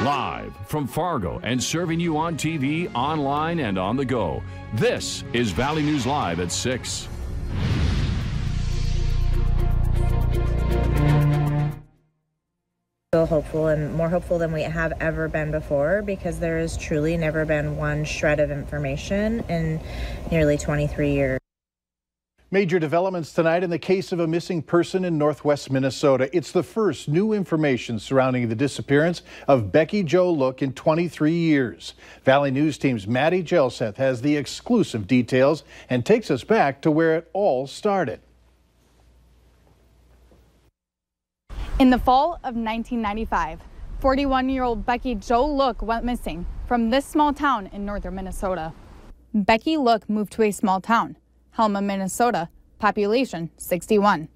Live from Fargo and serving you on TV, online, and on the go. This is Valley News Live at 6. Feel hopeful, and more hopeful than we have ever been before, because there has truly never been one shred of information in nearly 23 years. Major developments tonight in the case of a missing person in northwest Minnesota. It's the first new information surrounding the disappearance of Becky Jo Look in 23 years. Valley News Team's Maddie Jelseth has the exclusive details and takes us back to where it all started. In the fall of 1995, 41-year-old Becky Jo Look went missing from this small town in northern Minnesota. Becky Look moved to a small town, Helma, Minnesota, population 61.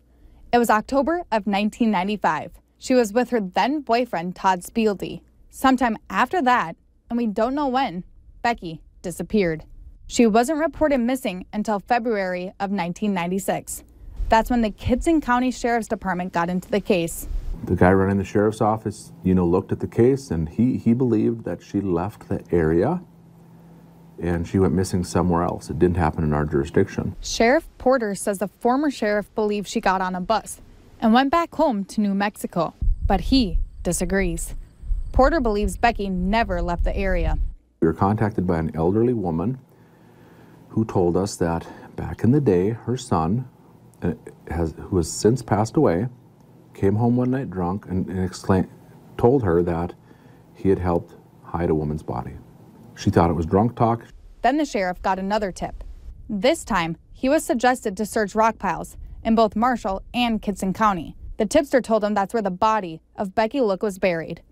It was October of 1995. She was with her then boyfriend, Todd Spieldy. Sometime after that, and we don't know when, Becky disappeared. She wasn't reported missing until February of 1996. That's when the Kittson County Sheriff's Department got into the case. The guy running the sheriff's office, looked at the case, and he believed that she left the area and she went missing somewhere else. It didn't happen in our jurisdiction. Sheriff Porter says the former sheriff believed she got on a bus and went back home to New Mexico, but he disagrees. Porter believes Becky never left the area. We were contacted by an elderly woman who told us that back in the day, her son, who has since passed away, came home one night drunk and told her that he had helped hide a woman's body. She thought it was drunk talk. Then the sheriff got another tip. This time, he was suggested to search rock piles in both Marshall and Kittson County. The tipster told him that's where the body of Becky Look was buried.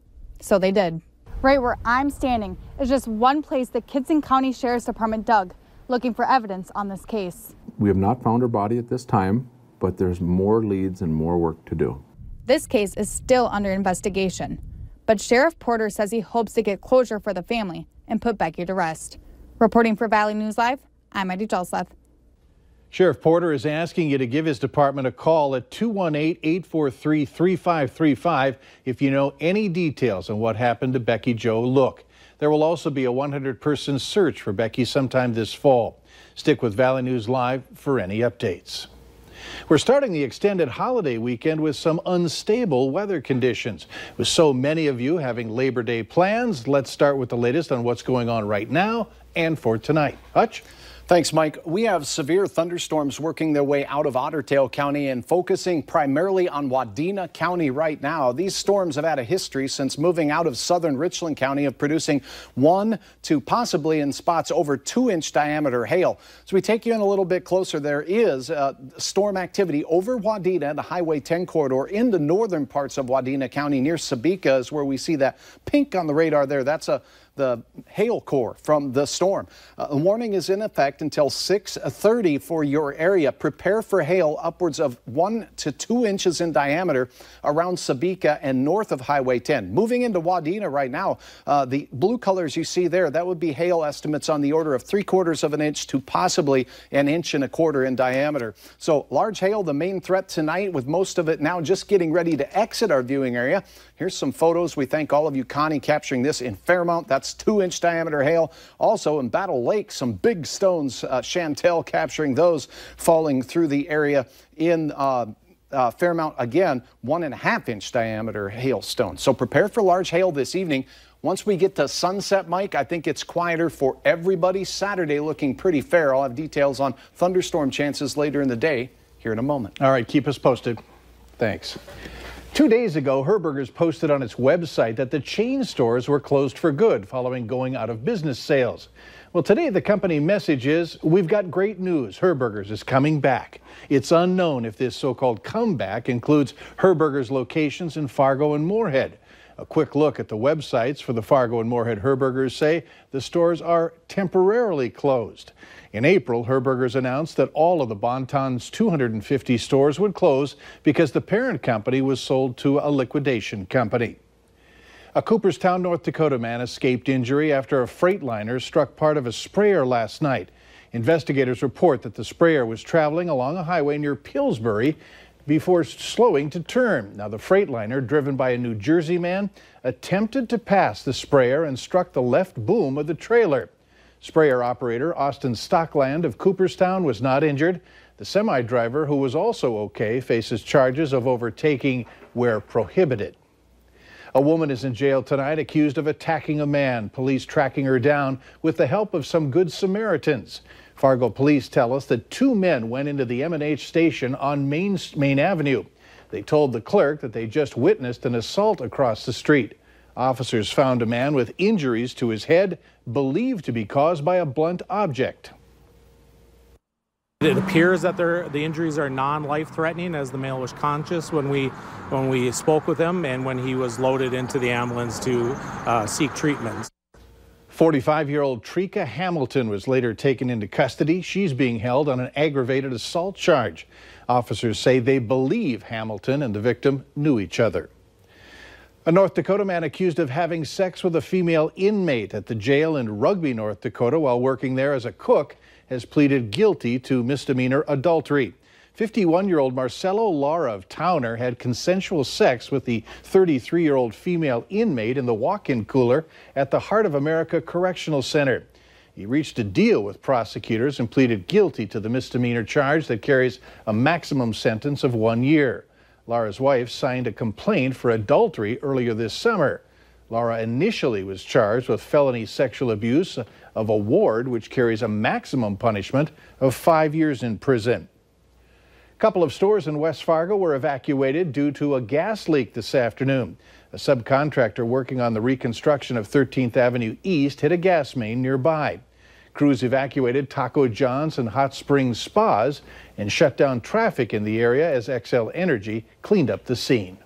So they did. Right where I'm standing is just one place the Kittson County Sheriff's Department dug, looking for evidence on this case. We have not found her body at this time, but there's more leads and more work to do. This case is still under investigation, but Sheriff Porter says he hopes to get closure for the family and put Becky to rest. Reporting for Valley News Live, I'm Maddie Jelseth. Sheriff Porter is asking you to give his department a call at 218-843-3535 if you know any details on what happened to Becky Jo Look. There will also be a 100-person search for Becky sometime this fall. Stick with Valley News Live for any updates. We're starting the extended holiday weekend with some unstable weather conditions. With so many of you having Labor Day plans, let's start with the latest on what's going on right now and for tonight. Hutch? Thanks, Mike. We have severe thunderstorms working their way out of Otter Tail County and focusing primarily on Wadena County right now. These storms have had a history since moving out of southern Richland County of producing 1 to possibly in spots over 2-inch diameter hail. So we take you in a little bit closer. There is storm activity over Wadena, the Highway 10 corridor, in the northern parts of Wadena County near Sabika is where we see that pink on the radar there. That's the hail core from the storm. A warning is in effect until 6:30 for your area. Prepare for hail upwards of 1 to 2 inches in diameter around Sabika and north of Highway 10. Moving into Wadena right now, the blue colors you see there, that would be hail estimates on the order of 3/4 of an inch to possibly 1 1/4 inches in diameter. So large hail, the main threat tonight, with most of it now just getting ready to exit our viewing area. Here's some photos. We thank all of you, Connie, capturing this in Fairmount. That's 2-inch diameter hail. Also in Battle Lake, some big stones, Chantel capturing those falling through the area in Fairmount. Again, 1.5-inch diameter hailstone. So prepare for large hail this evening. Once we get to sunset, Mike, I think it's quieter for everybody. Saturday looking pretty fair. I'll have details on thunderstorm chances later in the day here in a moment. All right, keep us posted. Thanks. 2 days ago, Herberger's posted on its website that the chain stores were closed for good following going out of business sales. Well, today the company message is, we've got great news. Herberger's is coming back. It's unknown if this so-called comeback includes Herberger's locations in Fargo and Moorhead. A quick look at the websites for the Fargo and Moorhead Herbergers say the stores are temporarily closed. In April, Herberger's announced that all of the Bon-Ton's 250 stores would close because the parent company was sold to a liquidation company. A Cooperstown, North Dakota man escaped injury after a Freightliner struck part of a sprayer last night. Investigators report that the sprayer was traveling along a highway near Pillsbury before slowing to turn. Now, the Freightliner, driven by a New Jersey man, attempted to pass the sprayer and struck the left boom of the trailer. Sprayer operator Austin Stockland of Cooperstown was not injured. The semi-driver, who was also okay, faces charges of overtaking where prohibited. A woman is in jail tonight accused of attacking a man, police tracking her down with the help of some Good Samaritans. Fargo police tell us that 2 men went into the M&H station on Main Avenue. They told the clerk that they just witnessed an assault across the street. Officers found a man with injuries to his head, believed to be caused by a blunt object. It appears that the injuries are non-life-threatening, as the male was conscious when we spoke with him and when he was loaded into the ambulance to seek treatment. 45-year-old Trika Hamilton was later taken into custody. She's being held on an aggravated assault charge. Officers say they believe Hamilton and the victim knew each other. A North Dakota man accused of having sex with a female inmate at the jail in Rugby, North Dakota, while working there as a cook, has pleaded guilty to misdemeanor adultery. 51-year-old Marcelo Lara of Towner had consensual sex with the 33-year-old female inmate in the walk-in cooler at the Heart of America Correctional Center. He reached a deal with prosecutors and pleaded guilty to the misdemeanor charge that carries a maximum sentence of 1 year. Lara's wife signed a complaint for adultery earlier this summer. Lara initially was charged with felony sexual abuse of a ward, which carries a maximum punishment of 5 years in prison. A couple of stores in West Fargo were evacuated due to a gas leak this afternoon. A subcontractor working on the reconstruction of 13th Avenue East hit a gas main nearby. Crews evacuated Taco John's and Hot Springs spas and shut down traffic in the area as XL Energy cleaned up the scene.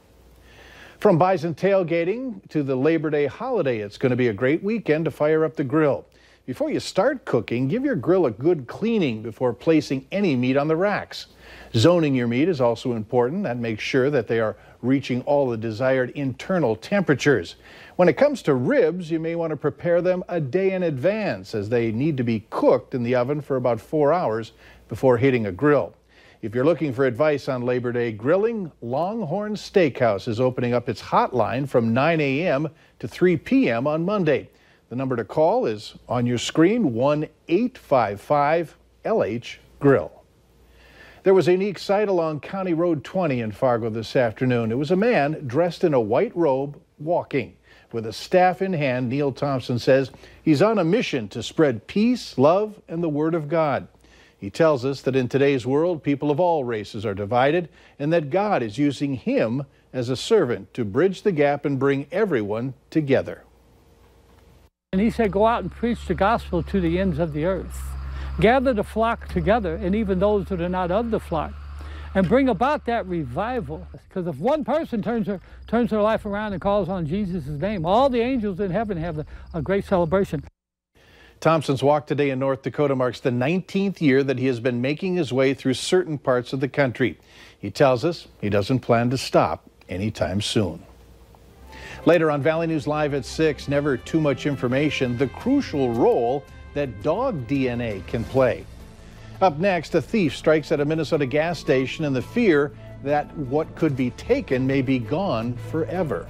From bison tailgating to the Labor Day holiday, it's going to be a great weekend to fire up the grill. Before you start cooking, give your grill a good cleaning before placing any meat on the racks. Zoning your meat is also important. That makes sure that they are reaching all the desired internal temperatures. When it comes to ribs, you may want to prepare them a day in advance, as they need to be cooked in the oven for about 4 hours before hitting a grill. If you're looking for advice on Labor Day grilling, Longhorn Steakhouse is opening up its hotline from 9 a.m. to 3 p.m. on Monday. The number to call is on your screen, 1-855-LH-GRILL. There was a unique sight along County Road 20 in Fargo this afternoon. It was a man dressed in a white robe walking. With a staff in hand, Neil Thompson says he's on a mission to spread peace, love, and the Word of God. He tells us that in today's world, people of all races are divided, and that God is using him as a servant to bridge the gap and bring everyone together. And he said, go out and preach the gospel to the ends of the earth. Gather the flock together, and even those that are not of the flock, and bring about that revival. Because if one person turns their life around and calls on Jesus' name, all the angels in heaven have a great celebration. Thompson's walk today in North Dakota marks the 19th year that he has been making his way through certain parts of the country. He tells us he doesn't plan to stop anytime soon. Later on Valley News Live at 6, never too much information, the crucial role that dog DNA can play. Up next, a thief strikes at a Minnesota gas station and the fear that what could be taken may be gone forever.